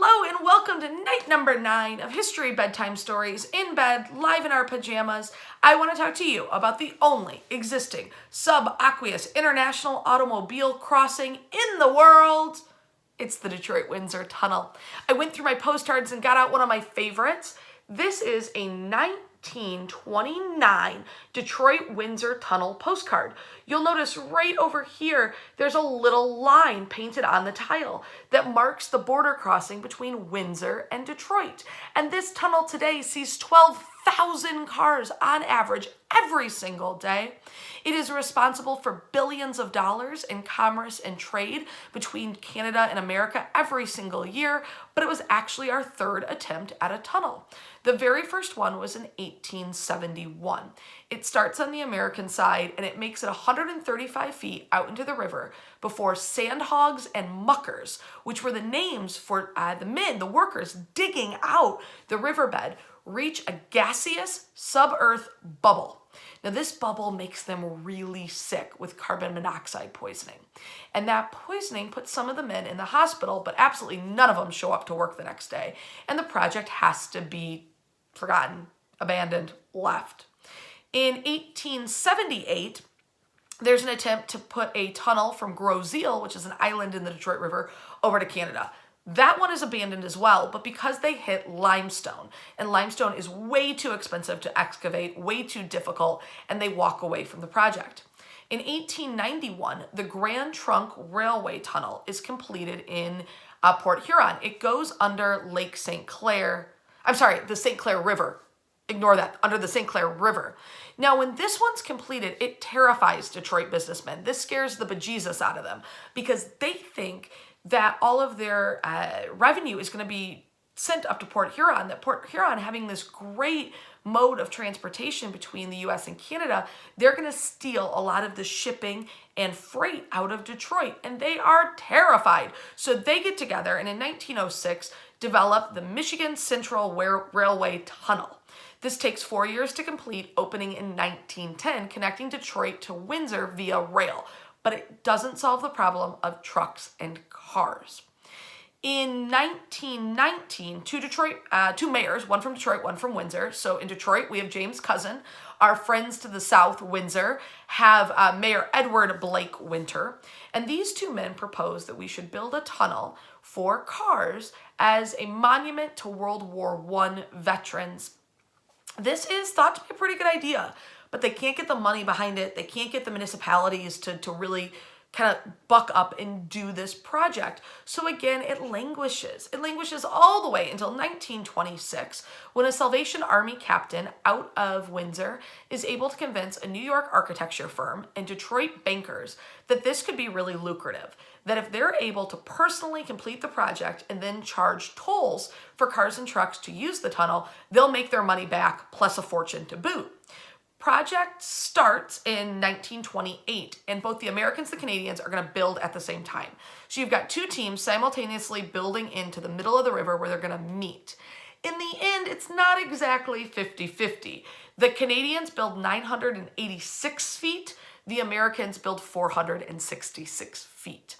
Hello and welcome to night number 9 of History Bedtime Stories in bed, live in our pajamas. I want to talk to you about the only existing subaqueous international automobile crossing in the world. It's the Detroit Windsor Tunnel. I went through my postcards and got out one of my favorites. This is a 1929 Detroit Windsor Tunnel postcard. You'll notice right over here, there's a little line painted on the tile that marks the border crossing between Windsor and Detroit. And this tunnel today sees 12,000 cars on average every single day. It is responsible for billions of dollars in commerce and trade between Canada and America every single year, but it was actually our third attempt at a tunnel. The very first one was in 1871. It starts on the American side and it makes it 135 feet out into the river before sandhogs and muckers, which were the names for the workers digging out the riverbed, reach a gaseous sub-earth bubble. Now this bubble makes them really sick with carbon monoxide poisoning. And that poisoning puts some of the men in the hospital, but absolutely none of them show up to work the next day. And the project has to be forgotten, abandoned, left. In 1878, there's an attempt to put a tunnel from Gros Isle, which is an island in the Detroit River, over to Canada. That one is abandoned as well, but because they hit limestone, and limestone is way too expensive to excavate, way too difficult, and they walk away from the project. In 1891, the Grand Trunk Railway Tunnel is completed in Port Huron. It goes under the St. Clair River. Ignore that, under the St. Clair River. Now, when this one's completed, it terrifies Detroit businessmen. This scares the bejesus out of them because they think that all of their revenue is going to be sent up to Port Huron, that Port Huron, having this great mode of transportation between the US and Canada, they're going to steal a lot of the shipping and freight out of Detroit, and they are terrified. So they get together and in 1906 develop the Michigan Central Railway Tunnel. This takes 4 years to complete, opening in 1910, connecting Detroit to Windsor via rail. But it doesn't solve the problem of trucks and cars. In 1919, two mayors, one from Detroit, one from Windsor. So in Detroit, we have James Cousin. Our friends to the south, Windsor, have Mayor Edward Blake Winter. And these two men proposed that we should build a tunnel for cars as a monument to World War I veterans. This is thought to be a pretty good idea, but they can't get the money behind it. They can't get the municipalities to really kind of buck up and do this project. So again, it languishes. It languishes all the way until 1926, when a Salvation Army captain out of Windsor is able to convince a New York architecture firm and Detroit bankers that this could be really lucrative, that if they're able to personally complete the project and then charge tolls for cars and trucks to use the tunnel, they'll make their money back plus a fortune to boot. Project starts in 1928, and both the Americans and the Canadians are going to build at the same time. So you've got two teams simultaneously building into the middle of the river where they're going to meet. In the end, it's not exactly 50-50. The Canadians build 986 feet, the Americans build 466 feet.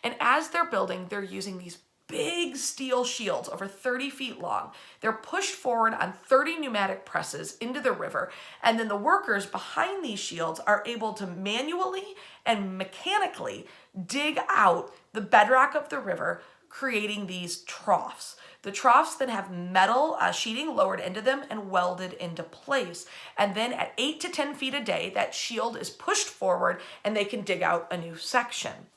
And as they're building, they're using these big steel shields over 30 feet long. They're pushed forward on 30 pneumatic presses into the river, and then the workers behind these shields are able to manually and mechanically dig out the bedrock of the river, creating these troughs. The troughs then have metal sheeting lowered into them and welded into place. And then at 8 to 10 feet a day, that shield is pushed forward and they can dig out a new section.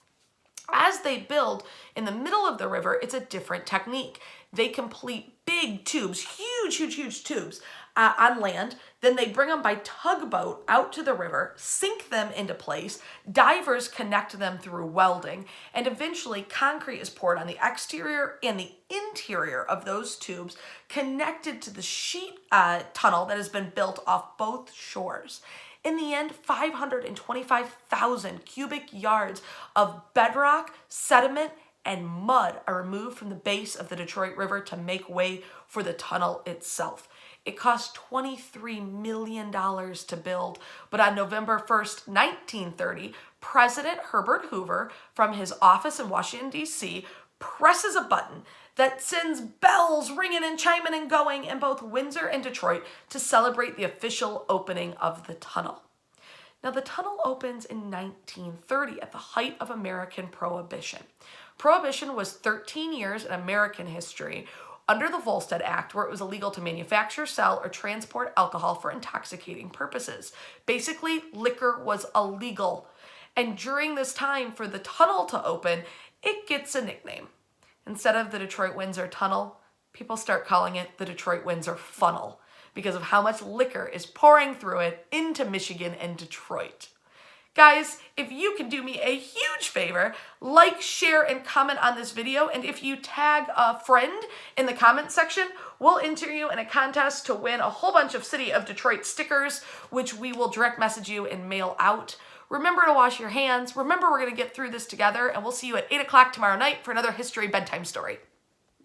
As they build in the middle of the river, it's a different technique. They complete big tubes, huge tubes on land. Then they bring them by tugboat out to the river, sink them into place. Divers connect them through welding, and eventually concrete is poured on the exterior and the interior of those tubes, connected to the sheet tunnel that has been built off both shores. In the end, 525,000 cubic yards of bedrock, sediment, and mud are removed from the base of the Detroit River to make way for the tunnel itself. It cost $23 million to build, but on November 1st, 1930, President Herbert Hoover, from his office in Washington, D.C., presses a button that sends bells ringing and chiming and going in both Windsor and Detroit to celebrate the official opening of the tunnel. Now, the tunnel opens in 1930 at the height of American Prohibition. Prohibition was 13 years in American history under the Volstead Act, where it was illegal to manufacture, sell, or transport alcohol for intoxicating purposes. Basically, liquor was illegal. And during this time, for the tunnel to open, it gets a nickname. Instead of the Detroit-Windsor Tunnel, people start calling it the Detroit-Windsor Funnel because of how much liquor is pouring through it into Michigan and Detroit. Guys, if you can do me a huge favor, like, share, and comment on this video, and if you tag a friend in the comment section, we'll enter you in a contest to win a whole bunch of City of Detroit stickers, which we will direct message you and mail out. Remember to wash your hands. Remember, we're going to get through this together, and we'll see you at 8 o'clock tomorrow night for another history bedtime story.